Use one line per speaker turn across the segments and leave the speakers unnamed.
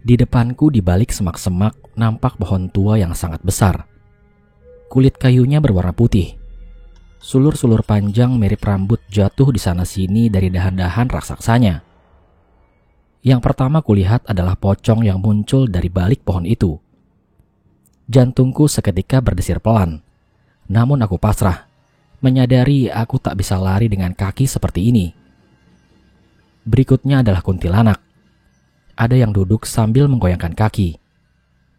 Di depanku di balik semak-semak nampak pohon tua yang sangat besar. Kulit kayunya berwarna putih. Sulur-sulur panjang mirip rambut jatuh di sana-sini dari dahan-dahan raksasanya. Yang pertama kulihat adalah pocong yang muncul dari balik pohon itu. Jantungku seketika berdesir pelan. Namun aku pasrah, menyadari aku tak bisa lari dengan kaki seperti ini. Berikutnya adalah kuntilanak. Ada yang duduk sambil menggoyangkan kaki.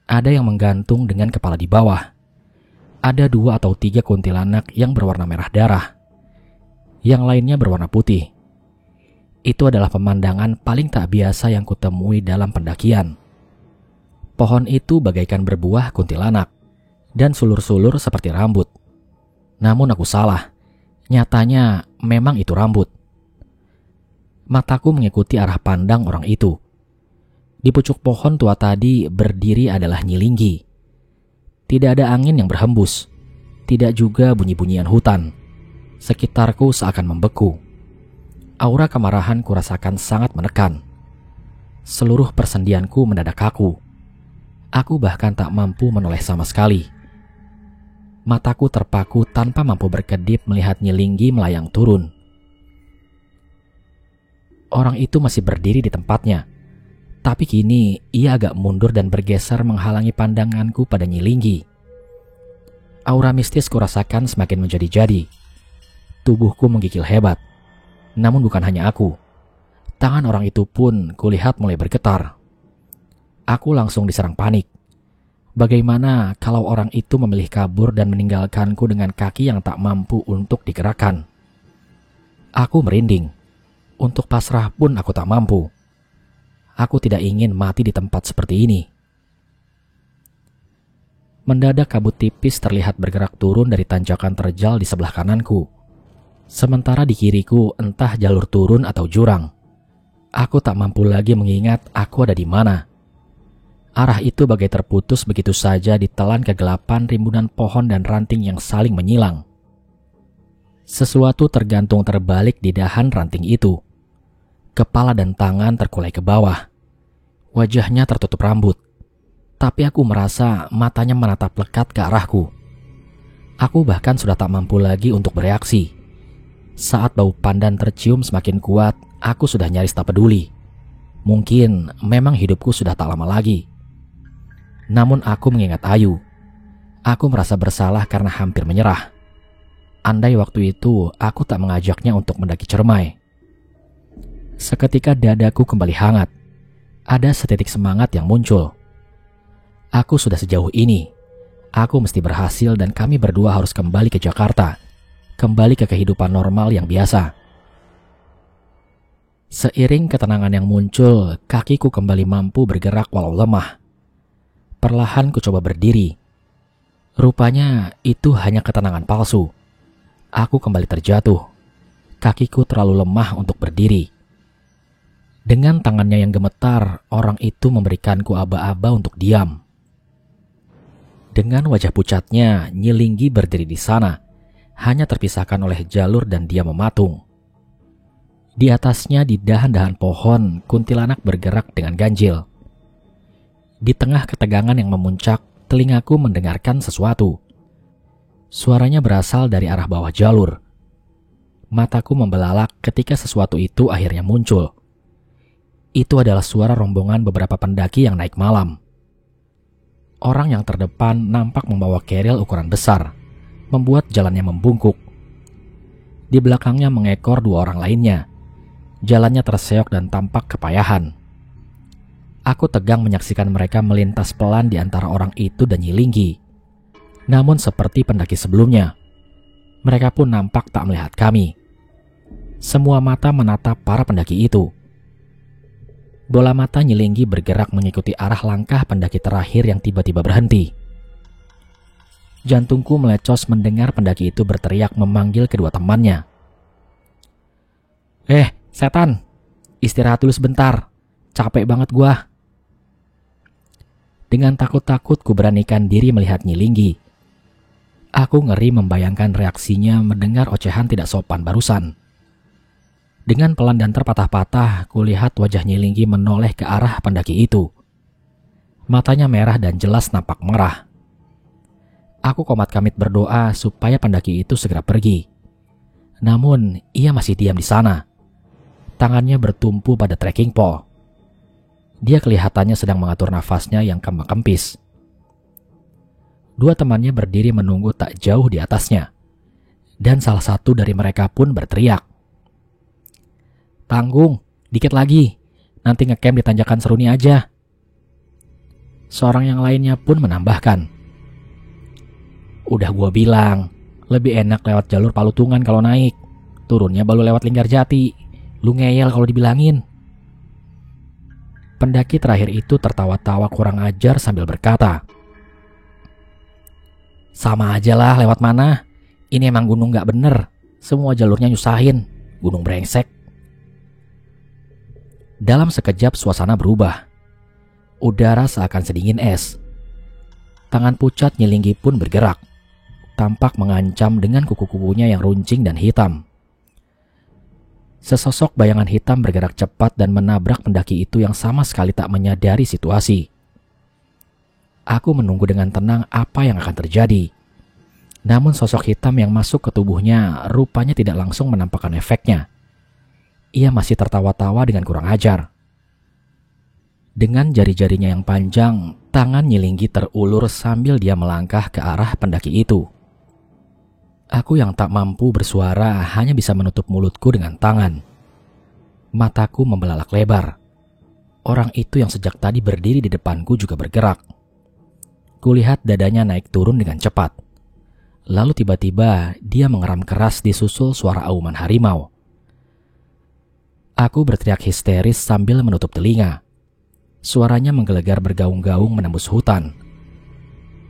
Ada yang menggantung dengan kepala di bawah. Ada 2 atau 3 kuntilanak yang berwarna merah darah. Yang lainnya berwarna putih. Itu adalah pemandangan paling tak biasa yang kutemui dalam pendakian. Pohon itu bagaikan berbuah kuntilanak dan sulur-sulur seperti rambut. Namun aku salah. Nyatanya memang itu rambut. Mataku mengikuti arah pandang orang itu. Di pucuk pohon tua tadi berdiri adalah Nyilinggi. Tidak ada angin yang berhembus. Tidak juga bunyi-bunyian hutan. Sekitarku seakan membeku. Aura kemarahan kurasakan sangat menekan. Seluruh persendianku mendadak kaku. Aku bahkan tak mampu menoleh sama sekali. Mataku terpaku tanpa mampu berkedip melihat Nyilinggi melayang turun. Orang itu masih berdiri di tempatnya. Tapi kini ia agak mundur dan bergeser menghalangi pandanganku pada Nyilinggi. Aura mistis kurasakan semakin menjadi-jadi. Tubuhku menggigil hebat. Namun bukan hanya aku. Tangan orang itu pun kulihat mulai bergetar. Aku langsung diserang panik. Bagaimana kalau orang itu memilih kabur dan meninggalkanku dengan kaki yang tak mampu untuk digerakkan? Aku merinding. Untuk pasrah pun aku tak mampu. Aku tidak ingin mati di tempat seperti ini. Mendadak kabut tipis terlihat bergerak turun dari tanjakan terjal di sebelah kananku. Sementara di kiriku entah jalur turun atau jurang. Aku tak mampu lagi mengingat aku ada di mana. Arah itu bagai terputus begitu saja ditelan kegelapan rimbunan pohon dan ranting yang saling menyilang. Sesuatu tergantung terbalik di dahan ranting itu. Kepala dan tangan terkulai ke bawah. Wajahnya tertutup rambut. Tapi aku merasa matanya menatap lekat ke arahku. Aku bahkan sudah tak mampu lagi untuk bereaksi. Saat bau pandan tercium semakin kuat, aku sudah nyaris tak peduli. Mungkin memang hidupku sudah tak lama lagi. Namun aku mengingat Ayu. Aku merasa bersalah karena hampir menyerah. Andai waktu itu aku tak mengajaknya untuk mendaki Cermai. Seketika dadaku kembali hangat. Ada setitik semangat yang muncul. Aku sudah sejauh ini. Aku mesti berhasil dan kami berdua harus kembali ke Jakarta. Kembali ke kehidupan normal yang biasa. Seiring ketenangan yang muncul, kakiku kembali mampu bergerak walau lemah. Perlahan ku coba berdiri. Rupanya itu hanya ketenangan palsu. Aku kembali terjatuh. Kakiku terlalu lemah untuk berdiri. Dengan tangannya yang gemetar, orang itu memberikanku aba-aba untuk diam. Dengan wajah pucatnya, Nyilinggi berdiri di sana, hanya terpisahkan oleh jalur dan dia mematung. Di atasnya di dahan-dahan pohon, kuntilanak bergerak dengan ganjil. Di tengah ketegangan yang memuncak, telingaku mendengarkan sesuatu. Suaranya berasal dari arah bawah jalur. Mataku membelalak ketika sesuatu itu akhirnya muncul. Itu adalah suara rombongan beberapa pendaki yang naik malam. Orang yang terdepan nampak membawa keril ukuran besar, membuat jalannya membungkuk. Di belakangnya mengekor 2 orang lainnya. Jalannya terseok dan tampak kepayahan. Aku tegang menyaksikan mereka melintas pelan di antara orang itu dan Nyilinggi. Namun seperti pendaki sebelumnya, mereka pun nampak tak melihat kami. Semua mata menatap para pendaki itu. Bola mata Nyilinggi bergerak mengikuti arah langkah pendaki terakhir yang tiba-tiba berhenti. Jantungku melecos mendengar pendaki itu berteriak memanggil kedua temannya. Setan! Istirahat dulu sebentar. Capek banget gua. Dengan takut-takut ku beranikan diri melihat Nyilinggi. Aku ngeri membayangkan reaksinya mendengar ocehan tidak sopan barusan. Dengan pelan dan terpatah-patah, kulihat wajah Nyilinggi menoleh ke arah pendaki itu. Matanya merah dan jelas nampak marah. Aku komat-kamit berdoa supaya pendaki itu segera pergi. Namun, ia masih diam di sana. Tangannya bertumpu pada trekking pole. Dia kelihatannya sedang mengatur nafasnya yang kembang-kempis. Dua temannya berdiri menunggu tak jauh di atasnya. Dan salah satu dari mereka pun berteriak, "Tanggung, dikit lagi. Nanti ngecamp di tanjakan Seruni aja." Seorang yang lainnya pun menambahkan, "Udah gua bilang, lebih enak lewat jalur Palutungan kalau naik. Turunnya baru lewat Linggarjati. Lu ngeyel kalau dibilangin." Pendaki terakhir itu tertawa-tawa kurang ajar sambil berkata, "Sama aja lah lewat mana. Ini emang gunung gak bener. Semua jalurnya nyusahin. Gunung brengsek." Dalam sekejap suasana berubah. Udara seakan sedingin es. Tangan pucat Nyilinggi pun bergerak. Tampak mengancam dengan kuku-kukunya yang runcing dan hitam. Sesosok bayangan hitam bergerak cepat dan menabrak pendaki itu yang sama sekali tak menyadari situasi. Aku menunggu dengan tenang apa yang akan terjadi. Namun sosok hitam yang masuk ke tubuhnya rupanya tidak langsung menampakkan efeknya. Ia masih tertawa-tawa dengan kurang ajar. Dengan jari-jarinya yang panjang, tangan Nyilinggi terulur sambil dia melangkah ke arah pendaki itu. Aku yang tak mampu bersuara hanya bisa menutup mulutku dengan tangan. Mataku membelalak lebar. Orang itu yang sejak tadi berdiri di depanku juga bergerak. Kulihat dadanya naik turun dengan cepat. Lalu tiba-tiba dia mengeram keras disusul suara auman harimau. Aku berteriak histeris sambil menutup telinga. Suaranya menggelegar bergaung-gaung menembus hutan.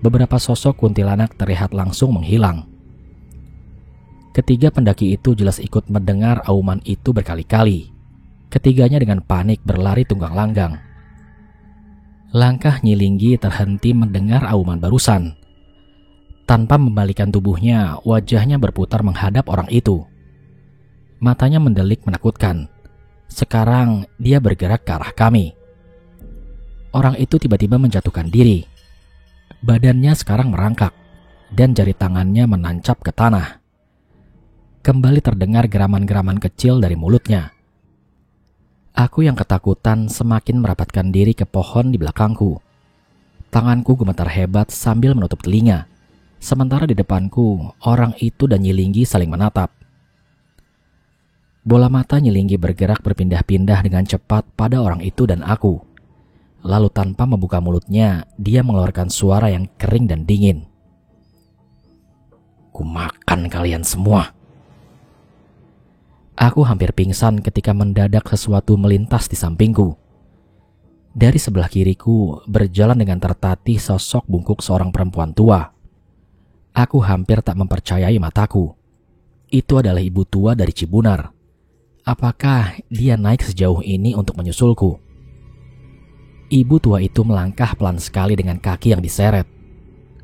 Beberapa sosok kuntilanak terlihat langsung menghilang. Ketiga pendaki itu jelas ikut mendengar auman itu berkali-kali. Ketiganya dengan panik berlari tunggang langgang. Langkah Nyilinggi terhenti mendengar auman barusan. Tanpa membalikan tubuhnya, wajahnya berputar menghadap orang itu. Matanya mendelik menakutkan. Sekarang dia bergerak ke arah kami. Orang itu tiba-tiba menjatuhkan diri. Badannya sekarang merangkak dan jari tangannya menancap ke tanah. Kembali terdengar geraman-geraman kecil dari mulutnya. Aku yang ketakutan semakin merapatkan diri ke pohon di belakangku. Tanganku gemetar hebat sambil menutup telinga. Sementara di depanku, orang itu dan Nyilinggi saling menatap. Bola mata Nyilinggi bergerak berpindah-pindah dengan cepat pada orang itu dan aku. Lalu tanpa membuka mulutnya, dia mengeluarkan suara yang kering dan dingin. "Kumakan kalian semua." Aku hampir pingsan ketika mendadak sesuatu melintas di sampingku. Dari sebelah kiriku berjalan dengan tertatih sosok bungkuk seorang perempuan tua. Aku hampir tak mempercayai mataku. Itu adalah ibu tua dari Cibunar. Apakah dia naik sejauh ini untuk menyusulku? Ibu tua itu melangkah pelan sekali dengan kaki yang diseret.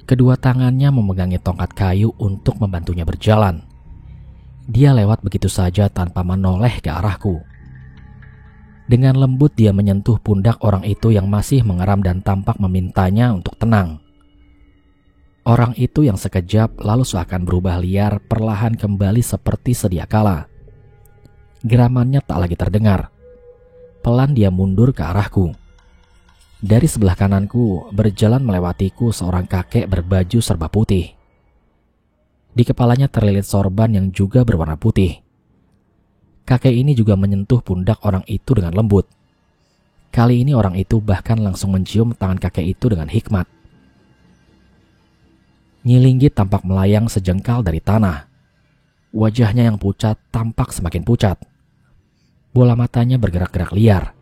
Kedua tangannya memegangi tongkat kayu untuk membantunya berjalan. Dia lewat begitu saja tanpa menoleh ke arahku. Dengan lembut dia menyentuh pundak orang itu yang masih mengeram dan tampak memintanya untuk tenang. Orang itu yang sekejap lalu seakan berubah liar perlahan kembali seperti sedia kala. Geramannya tak lagi terdengar. Pelan dia mundur ke arahku. Dari sebelah kananku berjalan melewatiku seorang kakek berbaju serba putih. Di kepalanya terlilit sorban yang juga berwarna putih. Kakek ini juga menyentuh pundak orang itu dengan lembut. Kali ini orang itu bahkan langsung mencium tangan kakek itu dengan hikmat. Nyilinggi tampak melayang sejengkal dari tanah. Wajahnya yang pucat tampak semakin pucat. Bola matanya bergerak-gerak liar.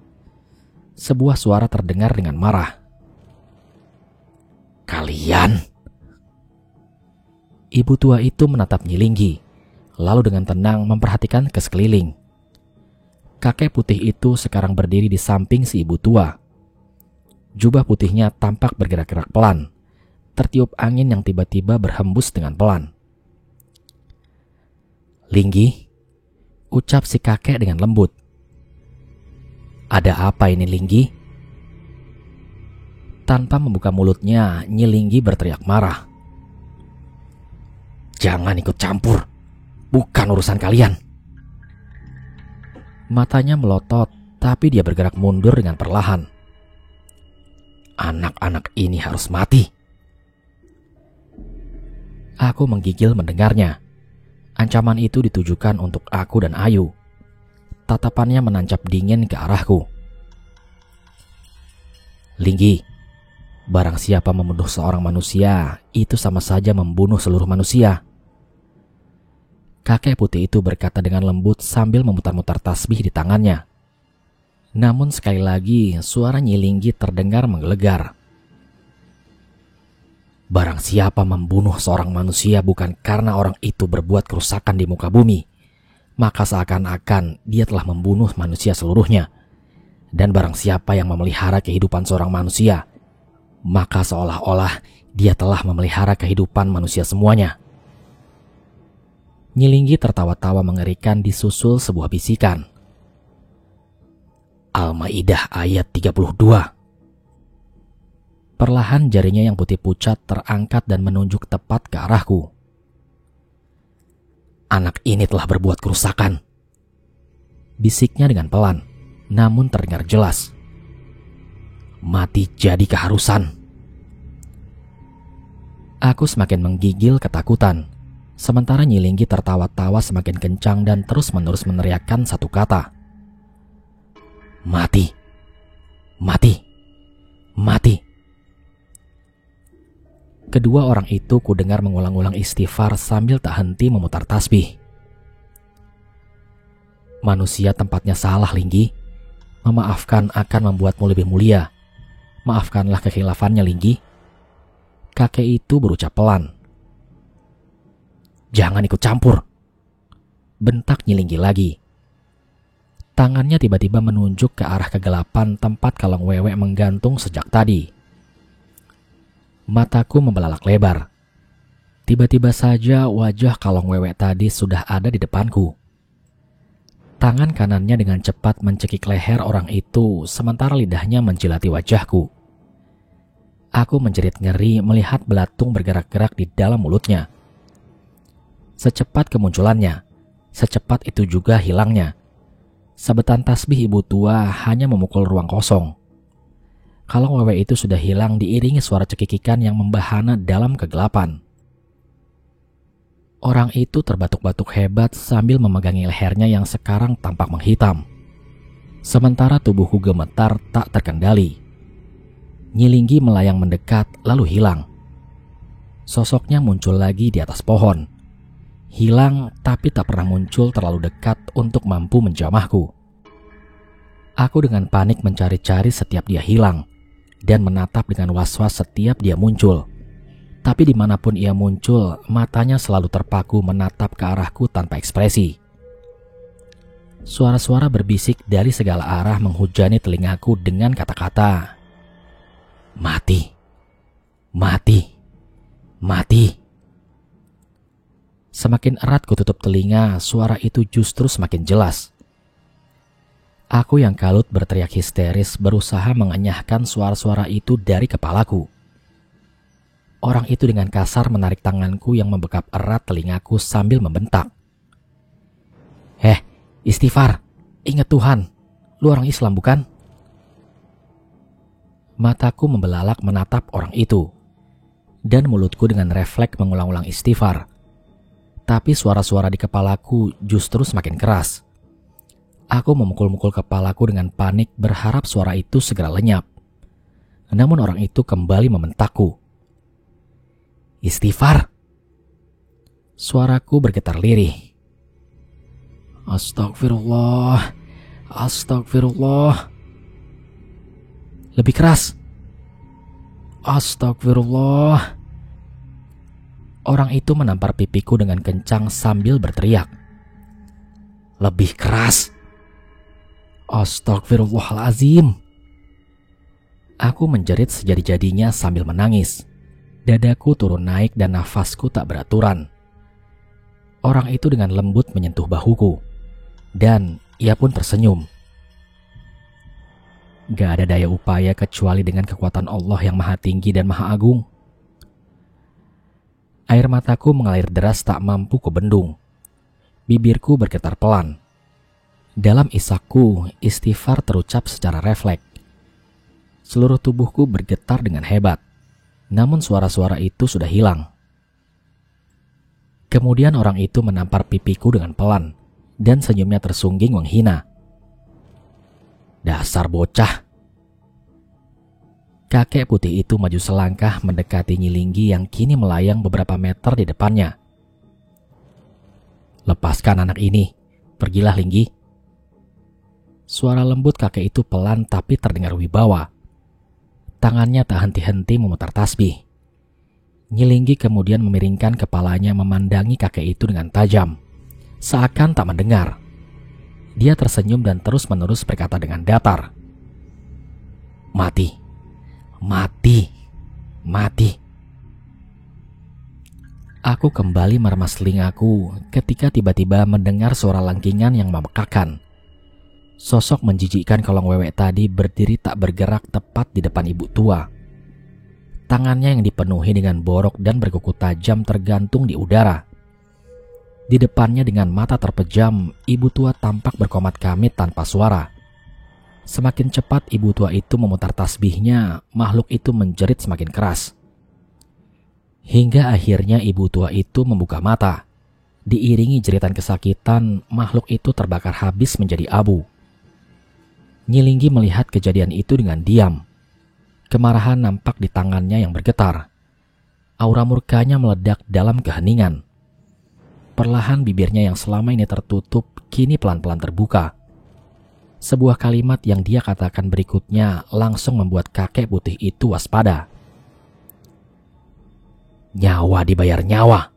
Sebuah suara terdengar dengan marah. "Kalian!" Ibu tua itu menatap Nyilinggi, lalu dengan tenang memperhatikan ke sekeliling. Kakek putih itu sekarang berdiri di samping si ibu tua. Jubah putihnya tampak bergerak-gerak pelan, tertiup angin yang tiba-tiba berhembus dengan pelan. "Linggi," ucap si kakek dengan lembut. "Ada apa ini, Linggi?" Tanpa membuka mulutnya, Nyilinggi berteriak marah. "Jangan ikut campur, bukan urusan kalian." Matanya melotot, tapi dia bergerak mundur dengan perlahan. "Anak-anak ini harus mati." Aku menggigil mendengarnya. Ancaman itu ditujukan untuk aku dan Ayu. Tatapannya menancap dingin ke arahku. "Linggi, barang siapa membunuh seorang manusia, itu sama saja membunuh seluruh manusia." Kakek putih itu berkata dengan lembut sambil memutar-mutar tasbih di tangannya. Namun sekali lagi suara Nyilinggi terdengar menggelegar. "Barang siapa membunuh seorang manusia bukan karena orang itu berbuat kerusakan di muka bumi, maka seakan-akan dia telah membunuh manusia seluruhnya. Dan barang siapa yang memelihara kehidupan seorang manusia, maka seolah-olah dia telah memelihara kehidupan manusia semuanya." Nyilinggi tertawa-tawa mengerikan disusul sebuah bisikan. Al-Maidah ayat 32. Perlahan jarinya yang putih pucat terangkat dan menunjuk tepat ke arahku. "Anak ini telah berbuat kerusakan," bisiknya dengan pelan, namun terdengar jelas. "Mati jadi keharusan." Aku semakin menggigil ketakutan, sementara Nyilinggi tertawa-tawa semakin kencang dan terus-menerus meneriakkan satu kata. "Mati, mati, mati." Kedua orang itu kudengar mengulang-ulang istighfar sambil tak henti memutar tasbih. "Manusia tempatnya salah, Linggi. Memaafkan akan membuatmu lebih mulia. Maafkanlah kekhilafannya, Linggi." Kakek itu berucap pelan. "Jangan ikut campur," bentak Nyilinggi lagi. Tangannya tiba-tiba menunjuk ke arah kegelapan tempat kalong wewe menggantung sejak tadi. Mataku membelalak lebar. Tiba-tiba saja wajah kalong wewe tadi sudah ada di depanku. Tangan kanannya dengan cepat mencekik leher orang itu, sementara lidahnya menjilati wajahku. Aku menjerit ngeri melihat belatung bergerak-gerak di dalam mulutnya. Secepat kemunculannya, secepat itu juga hilangnya. Sabetan tasbih ibu tua hanya memukul ruang kosong. Kalong wewe itu sudah hilang diiringi suara cekikikan yang membahana dalam kegelapan. Orang itu terbatuk-batuk hebat sambil memegangi lehernya yang sekarang tampak menghitam. Sementara tubuhku gemetar tak terkendali. Nyilinggi melayang mendekat lalu hilang. Sosoknya muncul lagi di atas pohon. Hilang tapi tak pernah muncul terlalu dekat untuk mampu menjamahku. Aku dengan panik mencari-cari setiap dia hilang dan menatap dengan was-was setiap dia muncul. Tapi dimanapun ia muncul, matanya selalu terpaku menatap ke arahku tanpa ekspresi. Suara-suara berbisik dari segala arah menghujani telingaku dengan kata-kata, "Mati, mati, mati." Semakin erat kututup telinga, suara itu justru semakin jelas. Aku yang kalut berteriak histeris berusaha mengenyahkan suara-suara itu dari kepalaku. Orang itu dengan kasar menarik tanganku yang membekap erat telingaku sambil membentak. Istighfar, ingat Tuhan, lu orang Islam bukan?" Mataku membelalak menatap orang itu, dan mulutku dengan refleks mengulang-ulang istighfar. Tapi suara-suara di kepalaku justru semakin keras. Aku memukul-mukul kepalaku dengan panik berharap suara itu segera lenyap. Namun orang itu kembali membentakku. "Istighfar!" Suaraku bergetar lirih. "Astagfirullah, astagfirullah." Lebih keras. "Astagfirullah." Orang itu menampar pipiku dengan kencang sambil berteriak. "Lebih keras." "Astagfirullahalazim." Aku menjerit sejadi-jadinya sambil menangis. Dadaku turun naik dan nafasku tak beraturan. Orang itu dengan lembut menyentuh bahuku, dan ia pun tersenyum. Gak ada daya upaya kecuali dengan kekuatan Allah yang maha tinggi dan maha agung. Air mataku mengalir deras tak mampu kubendung. Bibirku bergetar pelan. Dalam isakku, istighfar terucap secara refleks. Seluruh tubuhku bergetar dengan hebat. Namun suara-suara itu sudah hilang. Kemudian orang itu menampar pipiku dengan pelan, dan senyumnya tersungging menghina. Dasar bocah. Kakek putih itu maju selangkah mendekati Nyilinggi yang kini melayang beberapa meter di depannya. Lepaskan anak ini, pergilah Linggi. Suara lembut kakek itu pelan tapi terdengar wibawa. Tangannya tak henti-henti memutar tasbih. Nyilinggi kemudian memiringkan kepalanya memandangi kakek itu dengan tajam, seakan tak mendengar. Dia tersenyum dan terus-menerus berkata dengan datar. Mati, mati, mati. Aku kembali meremas telingaku ketika tiba-tiba mendengar suara langkingan yang memekakan. Sosok menjijikkan kolong wewek tadi berdiri tak bergerak tepat di depan ibu tua. Tangannya yang dipenuhi dengan borok dan berkuku tajam tergantung di udara. Di depannya dengan mata terpejam, ibu tua tampak berkomat kamit tanpa suara. Semakin cepat ibu tua itu memutar tasbihnya, makhluk itu menjerit semakin keras. Hingga akhirnya ibu tua itu membuka mata. Diiringi jeritan kesakitan, makhluk itu terbakar habis menjadi abu. Nyilinggi melihat kejadian itu dengan diam. Kemarahan nampak di tangannya yang bergetar. Aura murkanya meledak dalam keheningan. Perlahan bibirnya yang selama ini tertutup kini pelan-pelan terbuka. Sebuah kalimat yang dia katakan berikutnya langsung membuat kakek putih itu waspada. Nyawa dibayar nyawa.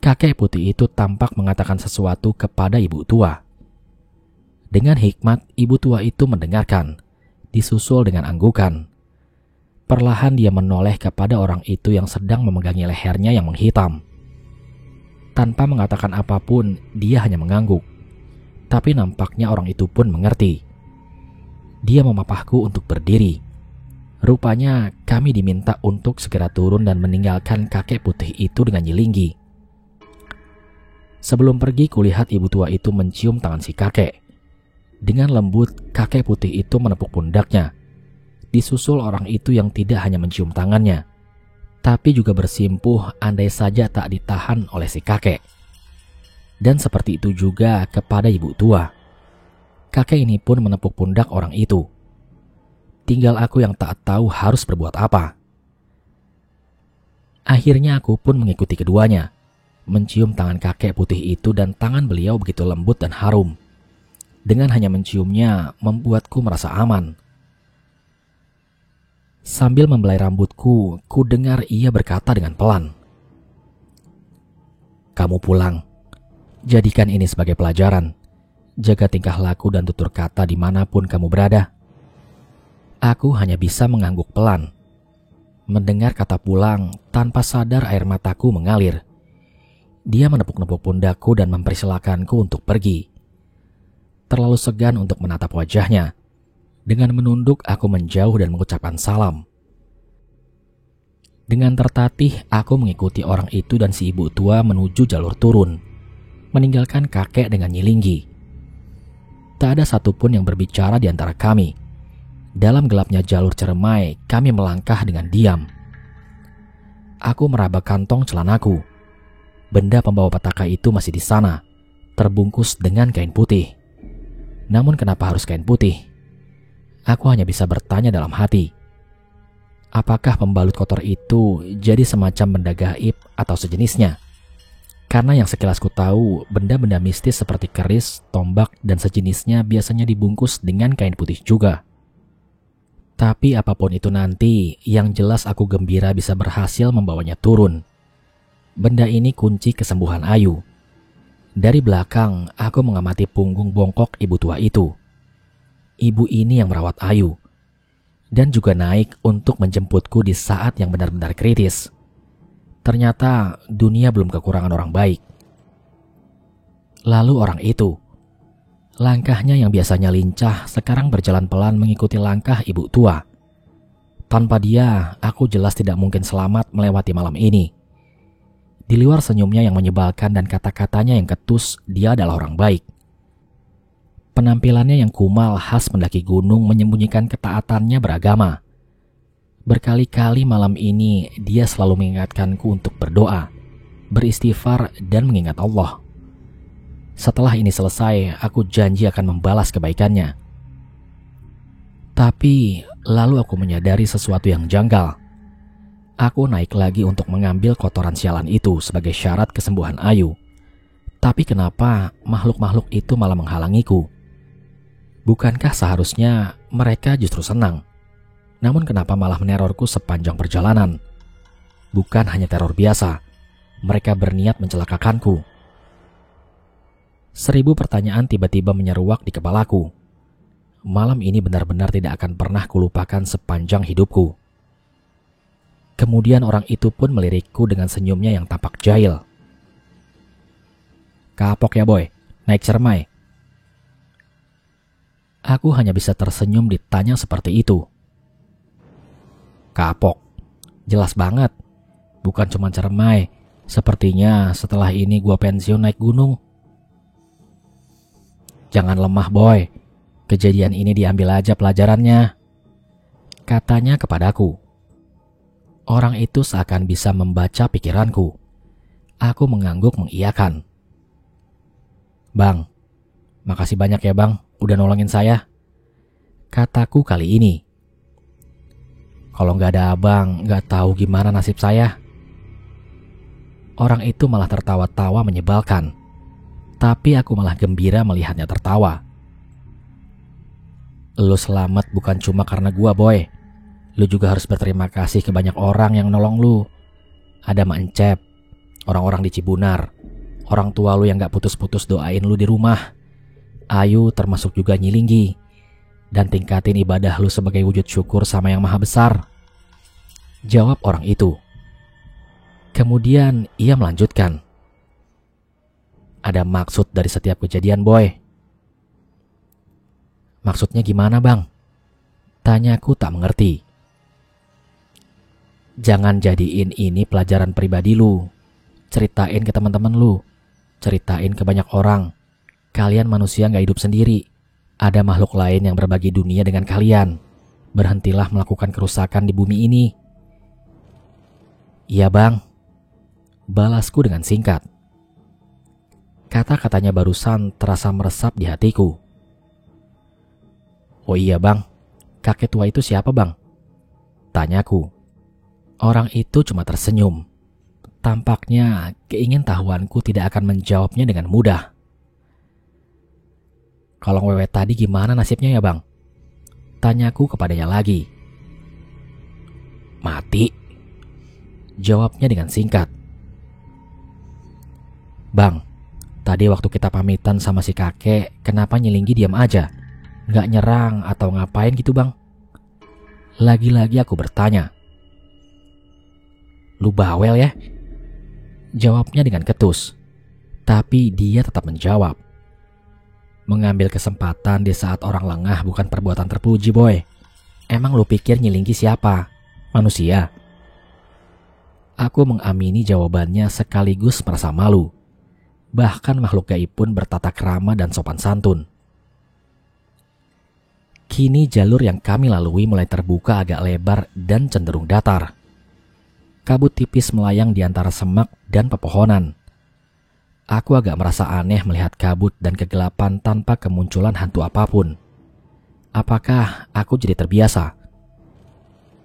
Kakek putih itu tampak mengatakan sesuatu kepada ibu tua. Dengan hikmat, ibu tua itu mendengarkan, disusul dengan anggukan. Perlahan dia menoleh kepada orang itu yang sedang memegangi lehernya yang menghitam. Tanpa mengatakan apapun, dia hanya mengangguk. Tapi nampaknya orang itu pun mengerti. Dia memapahku untuk berdiri. Rupanya kami diminta untuk segera turun dan meninggalkan kakek putih itu dengan Nyilinggi. Sebelum pergi, kulihat ibu tua itu mencium tangan si kakek. Dengan lembut, kakek putih itu menepuk pundaknya. Disusul orang itu yang tidak hanya mencium tangannya, tapi juga bersimpuh andai saja tak ditahan oleh si kakek. Dan seperti itu juga kepada ibu tua. Kakek ini pun menepuk pundak orang itu. Tinggal aku yang tak tahu harus berbuat apa. Akhirnya aku pun mengikuti keduanya, mencium tangan kakek putih itu dan tangan beliau begitu lembut dan harum. Dengan hanya menciumnya, membuatku merasa aman. Sambil membelai rambutku, ku dengar ia berkata dengan pelan. Kamu pulang. Jadikan ini sebagai pelajaran. Jaga tingkah laku dan tutur kata dimanapun kamu berada. Aku hanya bisa mengangguk pelan. Mendengar kata pulang, tanpa sadar air mataku mengalir. Dia menepuk-nepuk pundakku dan mempersilakanku untuk pergi. Terlalu segan untuk menatap wajahnya. Dengan menunduk, aku menjauh dan mengucapkan salam. Dengan tertatih, aku mengikuti orang itu dan si ibu tua menuju jalur turun, meninggalkan kakek dengan Nyilinggi. Tak ada satupun yang berbicara di antara kami. Dalam gelapnya jalur Ceremai, kami melangkah dengan diam. Aku meraba kantong celanaku. Benda pembawa petaka itu masih di sana, terbungkus dengan kain putih. Namun kenapa harus kain putih? Aku hanya bisa bertanya dalam hati. Apakah pembalut kotor itu jadi semacam benda gaib atau sejenisnya? Karena yang sekilas ku tahu, benda-benda mistis seperti keris, tombak, dan sejenisnya biasanya dibungkus dengan kain putih juga. Tapi apapun itu nanti, yang jelas aku gembira bisa berhasil membawanya turun. Benda ini kunci kesembuhan Ayu. Dari belakang, aku mengamati punggung bongkok ibu tua itu. Ibu ini yang merawat Ayu. Dan juga naik untuk menjemputku di saat yang benar-benar kritis. Ternyata dunia belum kekurangan orang baik. Lalu orang itu. Langkahnya yang biasanya lincah sekarang berjalan pelan mengikuti langkah ibu tua. Tanpa dia, aku jelas tidak mungkin selamat melewati malam ini. Di luar senyumnya yang menyebalkan dan kata-katanya yang ketus, dia adalah orang baik. Penampilannya yang kumal khas pendaki gunung menyembunyikan ketaatannya beragama. Berkali-kali malam ini, dia selalu mengingatkanku untuk berdoa, beristighfar, dan mengingat Allah. Setelah ini selesai, aku janji akan membalas kebaikannya. Tapi, lalu aku menyadari sesuatu yang janggal. Aku naik lagi untuk mengambil kotoran sialan itu sebagai syarat kesembuhan Ayu. Tapi kenapa makhluk-makhluk itu malah menghalangiku? Bukankah seharusnya mereka justru senang? Namun kenapa malah menerorku sepanjang perjalanan? Bukan hanya teror biasa, mereka berniat mencelakakanku. 1000 pertanyaan tiba-tiba menyeruak di kepalaku. Malam ini benar-benar tidak akan pernah kulupakan sepanjang hidupku. Kemudian orang itu pun melirikku dengan senyumnya yang tampak jahil. Kapok ya boy, naik cermai. Aku hanya bisa tersenyum ditanya seperti itu. Kapok, jelas banget. Bukan cuma cermai, sepertinya setelah ini gua pensiun naik gunung. Jangan lemah boy, kejadian ini diambil aja pelajarannya, katanya kepadaku. Orang itu seakan bisa membaca pikiranku. Aku mengangguk mengiyakan. Bang, makasih banyak ya bang, udah nolongin saya, kataku kali ini. Kalau nggak ada abang, nggak tahu gimana nasib saya. Orang itu malah tertawa-tawa menyebalkan. Tapi aku malah gembira melihatnya tertawa. Lu selamat bukan cuma karena gua boy. Lu juga harus berterima kasih ke banyak orang yang nolong lu. Ada Mak Encep, orang-orang di Cibunar, orang tua lu yang gak putus-putus doain lu di rumah. Ayu termasuk juga Nyilinggi. Dan tingkatin ibadah lu sebagai wujud syukur sama yang maha besar, jawab orang itu. Kemudian ia melanjutkan. Ada maksud dari setiap kejadian boy. Maksudnya gimana bang? Tanyaku tak mengerti. Jangan jadiin ini pelajaran pribadi lu. Ceritain ke teman-teman lu. Ceritain ke banyak orang. Kalian manusia gak hidup sendiri. Ada makhluk lain yang berbagi dunia dengan kalian. Berhentilah melakukan kerusakan di bumi ini. Iya bang, balasku dengan singkat. Kata-katanya barusan terasa meresap di hatiku. Oh iya bang, kakek tua itu siapa bang? Tanyaku. Orang itu cuma tersenyum. Tampaknya keingintahuanku tidak akan menjawabnya dengan mudah. Kolong wewe tadi gimana nasibnya ya bang? Tanyaku kepadanya lagi. Mati, jawabnya dengan singkat. Bang, tadi waktu kita pamitan sama si kakek, kenapa Nyilinggi diam aja? Nggak nyerang atau ngapain gitu bang? Lagi-lagi aku bertanya. Lu bawel ya? Jawabnya dengan ketus. Tapi dia tetap menjawab. Mengambil kesempatan di saat orang lengah bukan perbuatan terpuji boy. Emang lu pikir Nyilinggi siapa? Manusia? Aku mengamini jawabannya sekaligus merasa malu. Bahkan makhluk gaib pun bertata krama dan sopan santun. Kini jalur yang kami lalui mulai terbuka agak lebar dan cenderung datar. Kabut tipis melayang di antara semak dan pepohonan. Aku agak merasa aneh melihat kabut dan kegelapan tanpa kemunculan hantu apapun. Apakah aku jadi terbiasa?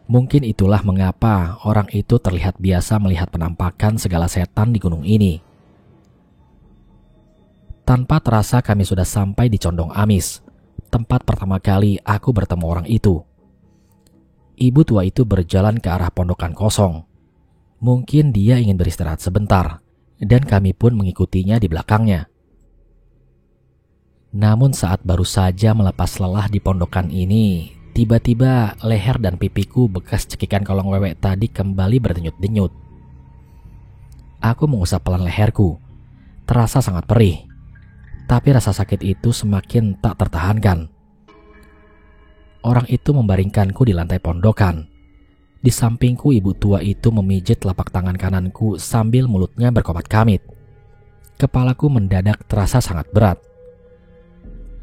Mungkin itulah mengapa orang itu terlihat biasa melihat penampakan segala setan di gunung ini. Tanpa terasa kami sudah sampai di Condong Amis, tempat pertama kali aku bertemu orang itu. Ibu tua itu berjalan ke arah pondokan kosong. Mungkin dia ingin beristirahat sebentar, dan kami pun mengikutinya di belakangnya. Namun saat baru saja melepas lelah di pondokan ini, tiba-tiba leher dan pipiku bekas cekikan kolong wewek tadi kembali berdenyut-denyut. Aku mengusap pelan leherku, terasa sangat perih. Tapi rasa sakit itu semakin tak tertahankan. Orang itu membaringkanku di lantai pondokan. Di sampingku ibu tua itu memijit telapak tangan kananku sambil mulutnya berkomat-kamit. Kepalaku mendadak terasa sangat berat.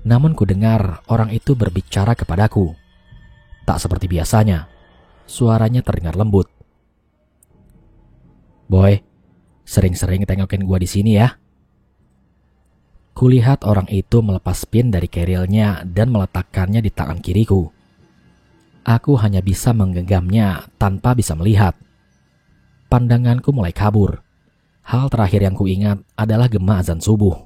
Namun ku dengar orang itu berbicara kepadaku. Tak seperti biasanya, suaranya terdengar lembut. "Boy, sering-sering tengokin gua di sini ya." Kulihat orang itu melepas pin dari kerilnya dan meletakkannya di tangan kiriku. Aku hanya bisa menggenggamnya tanpa bisa melihat. Pandanganku mulai kabur. Hal terakhir yang kuingat adalah gema azan subuh.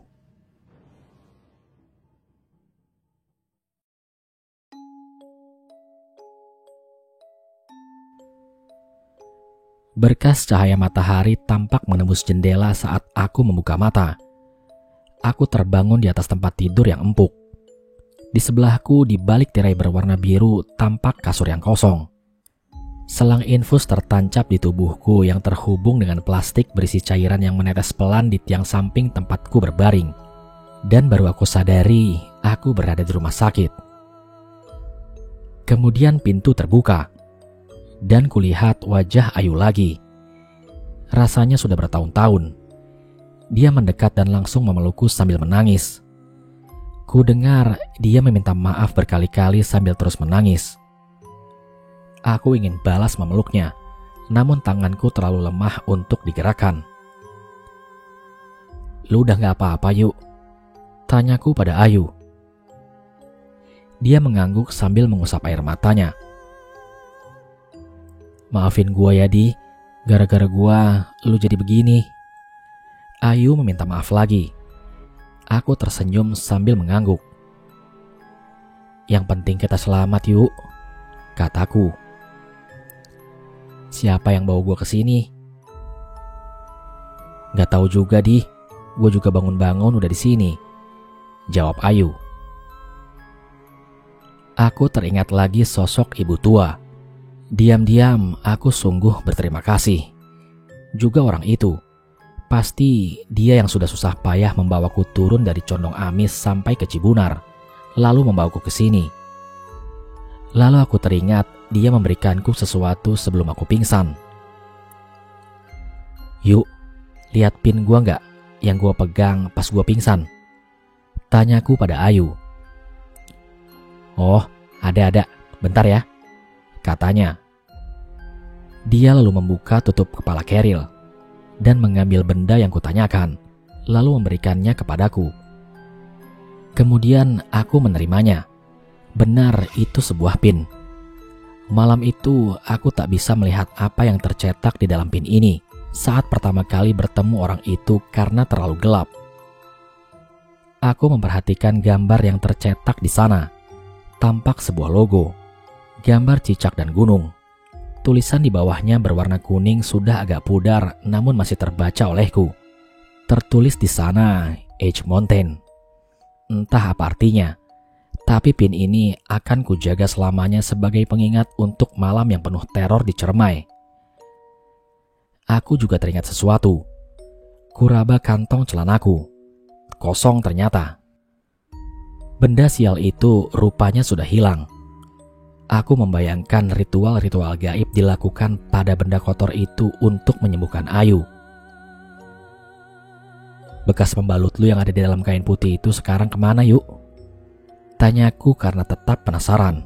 Berkas cahaya matahari tampak menembus jendela saat aku membuka mata. Aku terbangun di atas tempat tidur yang empuk. Di sebelahku, di balik tirai berwarna biru, tampak kasur yang kosong. Selang infus tertancap di tubuhku yang terhubung dengan plastik berisi cairan yang menetes pelan di tiang samping tempatku berbaring. Dan baru aku sadari, aku berada di rumah sakit. Kemudian pintu terbuka. Dan kulihat wajah Ayu lagi. Rasanya sudah bertahun-tahun. Dia mendekat dan langsung memelukku sambil menangis. Ku dengar dia meminta maaf berkali-kali sambil terus menangis. Aku ingin balas memeluknya, namun tanganku terlalu lemah untuk digerakkan. "Lu udah gak apa-apa yuk?" tanyaku pada Ayu. Dia mengangguk sambil mengusap air matanya. "Maafin gua ya, Di. Gara-gara gua, lu jadi begini." Ayu meminta maaf lagi. Aku tersenyum sambil mengangguk. "Yang penting kita selamat yuk," kataku. "Siapa yang bawa gua ke sini?" "Gak tahu juga, Di. Gua juga bangun-bangun udah di sini," jawab Ayu. Aku teringat lagi sosok ibu tua. Diam-diam aku sungguh berterima kasih. Juga orang itu. Pasti dia yang sudah susah payah membawaku turun dari Condong Amis sampai ke Cibunar, lalu membawaku ke sini. Lalu aku teringat dia memberikanku sesuatu sebelum aku pingsan. "Yuk, lihat pin gua nggak yang gua pegang pas gua pingsan?" tanyaku pada Ayu. "Oh, ada. Bentar ya," katanya. Dia lalu membuka tutup kepala keril dan mengambil benda yang kutanyakan, lalu memberikannya kepadaku. Kemudian aku menerimanya. Benar, itu sebuah pin. Malam itu aku tak bisa melihat apa yang tercetak di dalam pin ini saat pertama kali bertemu orang itu karena terlalu gelap. Aku memperhatikan gambar yang tercetak di sana. Tampak sebuah logo, gambar cicak dan gunung. Tulisan di bawahnya berwarna kuning sudah agak pudar namun masih terbaca olehku. Tertulis di sana, H Mountain. Entah apa artinya, tapi pin ini akan kujaga selamanya sebagai pengingat untuk malam yang penuh teror di Cermai. Aku juga teringat sesuatu. Kuraba kantong celanaku. Kosong ternyata. Benda sial itu rupanya sudah hilang. Aku membayangkan ritual-ritual gaib dilakukan pada benda kotor itu untuk menyembuhkan Ayu. "Bekas pembalut lu yang ada di dalam kain putih itu sekarang kemana yuk?" tanyaku karena tetap penasaran.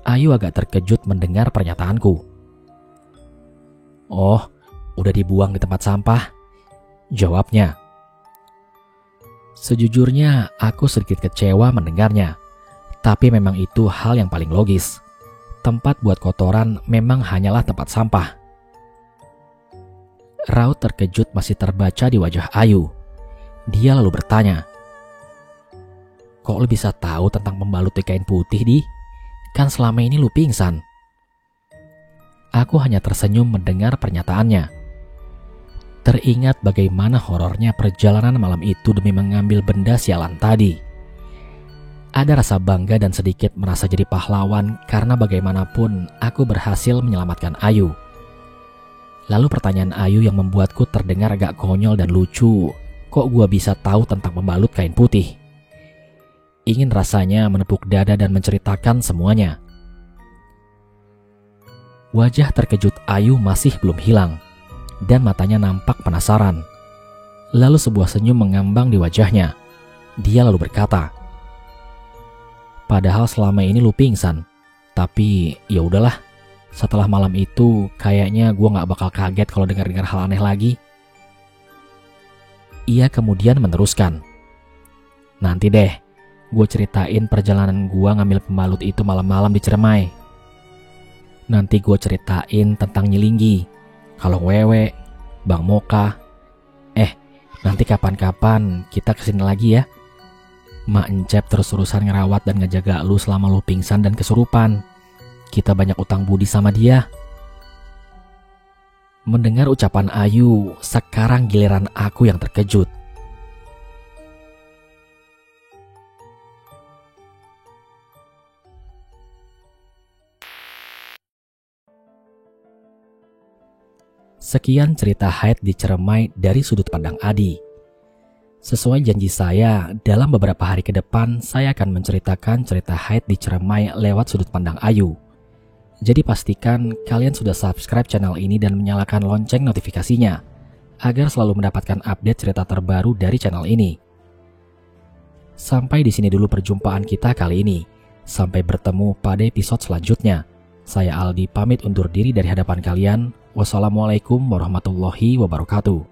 Ayu agak terkejut mendengar pernyataanku. "Oh, udah dibuang di tempat sampah," jawabnya. Sejujurnya aku sedikit kecewa mendengarnya. Tapi memang itu hal yang paling logis. Tempat buat kotoran memang hanyalah tempat sampah. Raut terkejut masih terbaca di wajah Ayu. Dia lalu bertanya, "Kok lu bisa tahu tentang pembalut di kain putih, Di? Kan selama ini lu pingsan." Aku hanya tersenyum mendengar pernyataannya. Teringat bagaimana horornya perjalanan malam itu demi mengambil benda sialan tadi. Ada rasa bangga dan sedikit merasa jadi pahlawan karena bagaimanapun aku berhasil menyelamatkan Ayu. Lalu pertanyaan Ayu yang membuatku terdengar agak konyol dan lucu, Kok gua bisa tahu tentang pembalut kain putih? Ingin rasanya menepuk dada dan menceritakan semuanya. Wajah terkejut Ayu masih belum hilang, dan matanya nampak penasaran. Lalu sebuah senyum mengambang di wajahnya. Dia lalu berkata, "Padahal selama ini lu pingsan, tapi ya udahlah. Setelah malam itu, kayaknya gua nggak bakal kaget kalau dengar-dengar hal aneh lagi." Ia kemudian meneruskan, "Nanti deh, gue ceritain perjalanan gue ngambil pembalut itu malam-malam di Ciremai. Nanti gue ceritain tentang Nyilinggi, Kalong Wewe, Bang Moka. Nanti kapan-kapan kita kesini lagi ya. Mak Encep terus-terusan ngerawat dan ngejaga lu selama lu pingsan dan kesurupan. Kita banyak utang budi sama dia." Mendengar ucapan Ayu, sekarang giliran aku yang terkejut. Sekian cerita haid di Ciremai dari sudut pandang Adi. Sesuai janji saya, dalam beberapa hari ke depan saya akan menceritakan cerita haid di Ciremai lewat sudut pandang Ayu. Jadi pastikan kalian sudah subscribe channel ini dan menyalakan lonceng notifikasinya agar selalu mendapatkan update cerita terbaru dari channel ini. Sampai di sini dulu perjumpaan kita kali ini. Sampai bertemu pada episode selanjutnya. Saya Aldi pamit undur diri dari hadapan kalian. Wassalamualaikum warahmatullahi wabarakatuh.